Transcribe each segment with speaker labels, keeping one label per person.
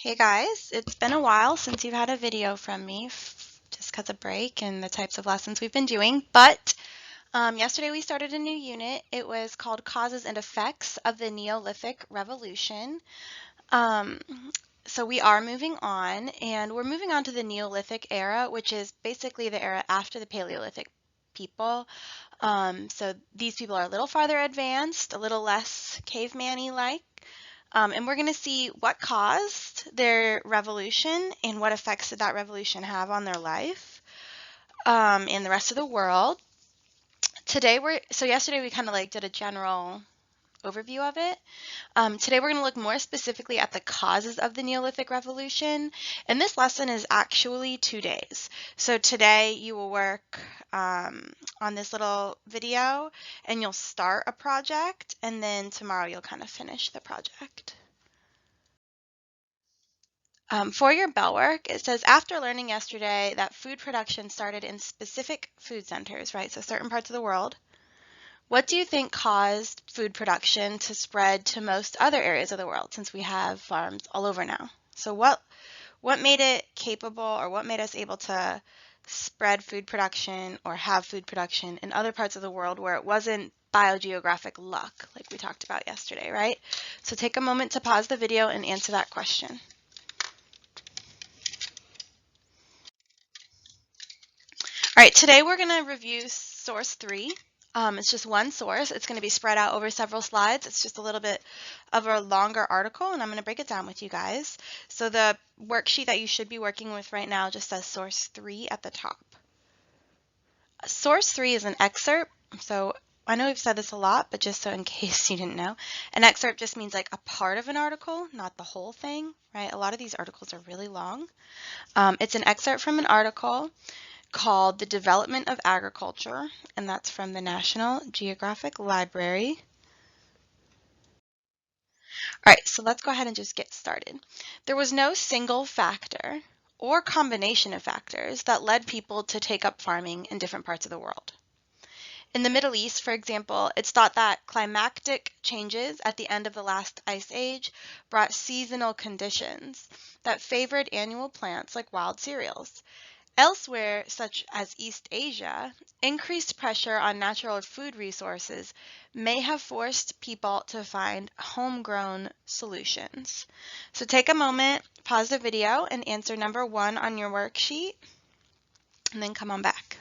Speaker 1: Hey guys, it's been a while since you've had a video from me just because of break and the types of lessons we've been doing, but yesterday we started a new unit. It was called Causes and Effects of the Neolithic Revolution. Um, so we are moving on, and we're moving on to the Neolithic era, which is basically the era after the Paleolithic people. So these people are a little farther advanced, a little less caveman-y like. And we're going to see what caused their revolution and what effects did that revolution have on their life and the rest of the world. So yesterday we kind of like did a general overview of it. Today we're going to look more specifically at the causes of the Neolithic Revolution, and this lesson is actually 2 days. So today you will work on this little video and you'll start a project, and then tomorrow you'll kind of finish the project. For your bell work, it says, after learning yesterday that food production started in specific food centers, right, so certain parts of the world, what do you think caused food production to spread to most other areas of the world, since we have farms all over now? So what made it capable, or what made us able to spread food production or have food production in other parts of the world where it wasn't biogeographic luck, like we talked about yesterday, right? So take a moment to pause the video and answer that question. All right, today we're going to review source 3. It's just one source. It's going to be spread out over several slides. It's just a little bit of a longer article, and I'm going to break it down with you guys. So the worksheet that you should be working with right now just says source 3 at the top. Source 3 is an excerpt. So I know we've said this a lot, but just so in case you didn't know, an excerpt just means like a part of an article, not the whole thing, right? A lot of these articles are really long. It's an excerpt from an article called The Development of Agriculture, and that's from the National Geographic Library. All right, so let's go ahead and just get started. There was no single factor or combination of factors that led people to take up farming in different parts of the world. In the Middle East, for example, it's thought that climatic changes at the end of the last ice age brought seasonal conditions that favored annual plants like wild cereals. Elsewhere, such as East Asia, increased pressure on natural food resources may have forced people to find homegrown solutions. So take a moment, pause the video, and answer number 1 on your worksheet, and then come on back.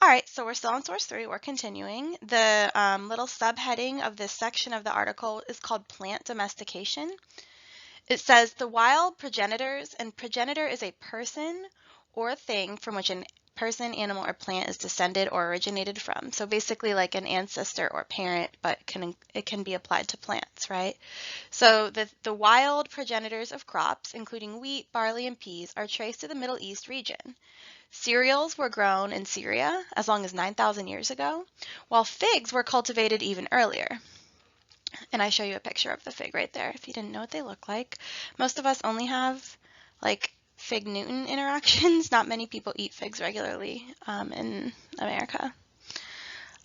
Speaker 1: All right, so we're still on source 3. We're continuing. The little subheading of this section of the article is called Plant Domestication. It says the wild progenitors, and progenitor is a person or a thing from which a person, animal, or plant is descended or originated from. So basically like an ancestor or parent, but it can be applied to plants, right? So the wild progenitors of crops, including wheat, barley, and peas, are traced to the Middle East region. Cereals were grown in Syria as long as 9,000 years ago, while figs were cultivated even earlier. And I show you a picture of the fig right there if you didn't know what they look like. Most of us only have like fig Newton interactions. Not many people eat figs regularly in America.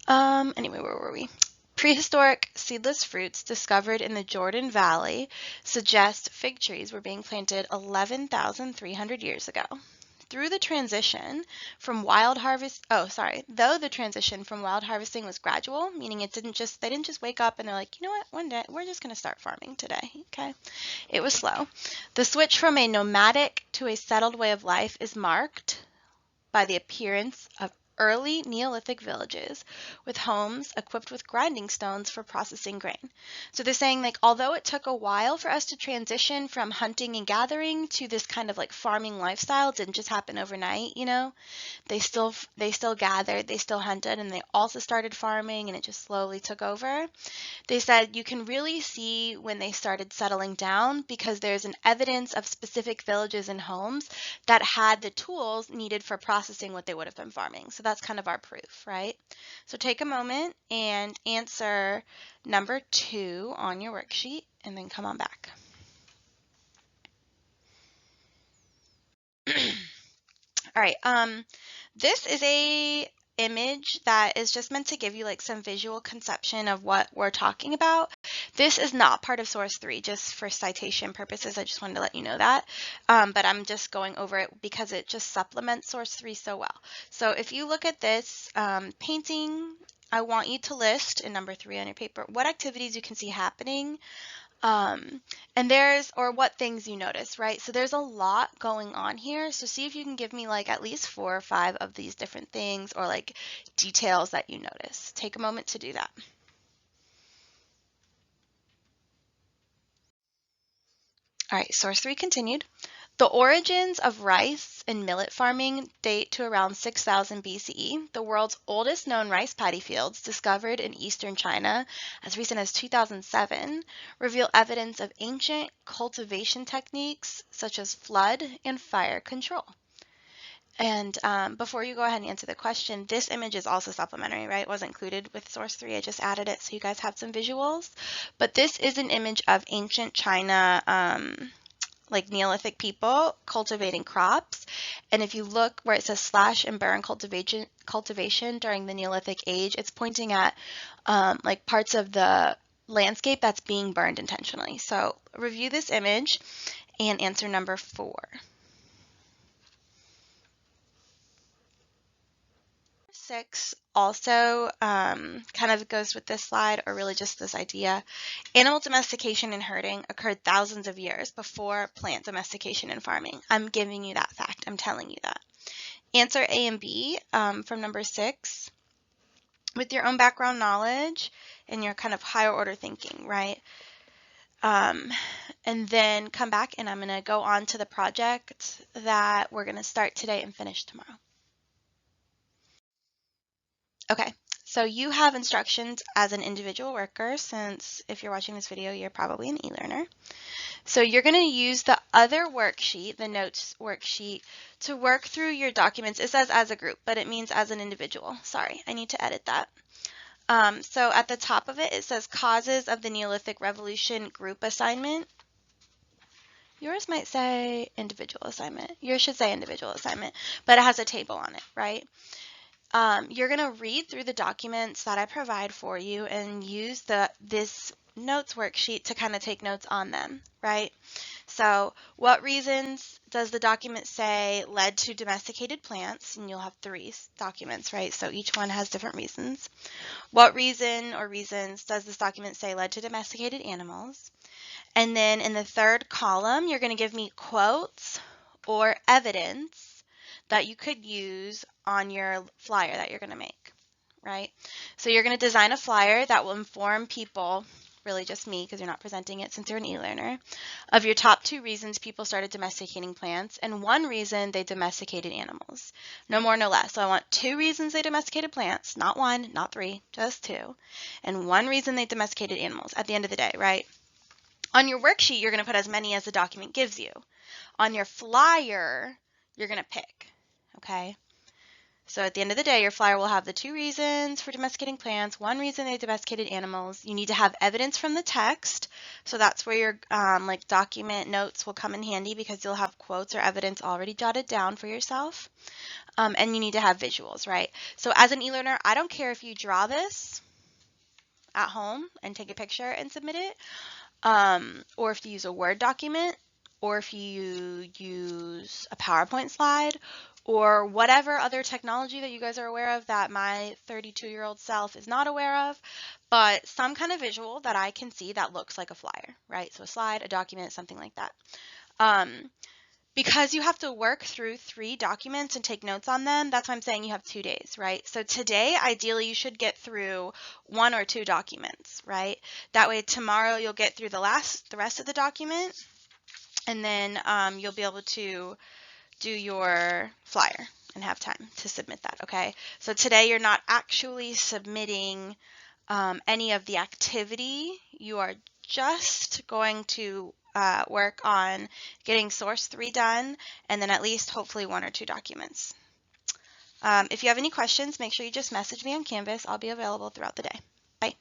Speaker 1: Anyway, where were we? Prehistoric seedless fruits discovered in the Jordan Valley suggest fig trees were being planted 11,300 years ago. Though the transition from wild harvesting was gradual, meaning they didn't just wake up and they're like, you know what, one day we're just going to start farming today, okay? It was slow. The switch from a nomadic to a settled way of life is marked by the appearance of early Neolithic villages with homes equipped with grinding stones for processing grain. So they're saying, like, although it took a while for us to transition from hunting and gathering to this kind of like farming lifestyle, it didn't just happen overnight, you know. They still gathered, they still hunted, and they also started farming, and it just slowly took over. They said you can really see when they started settling down because there's an evidence of specific villages and homes that had the tools needed for processing what they would have been farming. So that's kind of our proof, right? So take a moment and answer number 2 on your worksheet, and then come on back. All right, this is a image that is just meant to give you like some visual conception of what we're talking about. This is not part of source 3, just for citation purposes. I just wanted to let you know that. But I'm just going over it because it just supplements source 3 so well. So if you look at this painting, I want you to list in number 3 on your paper what activities you can see happening, and or what things you notice, right? So there's a lot going on here. So see if you can give me like at least 4 or 5 of these different things or like details that you notice. Take a moment to do that. All right, source 3 continued. The origins of rice and millet farming date to around 6000 BCE. The world's oldest known rice paddy fields, discovered in eastern China as recent as 2007, reveal evidence of ancient cultivation techniques such as flood and fire control. And before you go ahead and answer the question, this image is also supplementary, right? It wasn't included with source 3. I just added it so you guys have some visuals. But this is an image of ancient China, like Neolithic people cultivating crops. And if you look where it says slash and burn cultivation during the Neolithic age, it's pointing at like parts of the landscape that's being burned intentionally. So review this image and answer number 4. 6 also kind of goes with this slide, or really just this idea. Animal domestication and herding occurred thousands of years before plant domestication and farming. I'm giving you that fact. I'm telling you that. Answer A and B from number 6 with your own background knowledge and your kind of higher order thinking, right? And then come back and I'm going to go on to the project that we're going to start today and finish tomorrow. Okay, so you have instructions as an individual worker, since if you're watching this video, you're probably an e-learner. So you're going to use the other worksheet, the notes worksheet, to work through your documents. It says as a group, but it means as an individual. Sorry, I need to edit that. So at the top of it, it says Causes of the Neolithic Revolution Group Assignment. Yours might say individual assignment. Yours should say individual assignment, but it has a table on it, right? You're going to read through the documents that I provide for you and use this notes worksheet to kind of take notes on them, right? So what reasons does the document say led to domesticated plants? And you'll have 3 documents, right? So each one has different reasons. What reason or reasons does this document say led to domesticated animals? And then in the 3rd column, you're going to give me quotes or evidence that you could use on your flyer that you're going to make, right? So you're going to design a flyer that will inform people, really just me because you're not presenting it since you're an e-learner, of your top 2 reasons people started domesticating plants and 1 reason they domesticated animals. No more, no less. So I want 2 reasons they domesticated plants, not 1, not 3, just 2, and 1 reason they domesticated animals at the end of the day, right? On your worksheet, you're going to put as many as the document gives you. On your flyer, you're going to pick. Okay, so at the end of the day, your flyer will have the 2 reasons for domesticating plants, 1 reason they domesticated animals. You need to have evidence from the text, so that's where your like document notes will come in handy because you'll have quotes or evidence already jotted down for yourself. And you need to have visuals, right? So as an e-learner, I don't care if you draw this at home and take a picture and submit it, or if you use a Word document, or if you use a PowerPoint slide, or whatever other technology that you guys are aware of that my 32-year-old self is not aware of, but some kind of visual that I can see that looks like a flyer, right? So a slide, a document, something like that. Because you have to work through 3 documents and take notes on them, that's why I'm saying you have 2 days, right? So today, ideally, you should get through 1 or 2 documents, right? That way tomorrow you'll get through the rest of the document, and then you'll be able to do your flyer and have time to submit that, okay? So today you're not actually submitting any of the activity. You are just going to work on getting source 3 done, and then at least hopefully 1 or 2 documents. If you have any questions, make sure you just message me on Canvas. I'll be available throughout the day. Bye.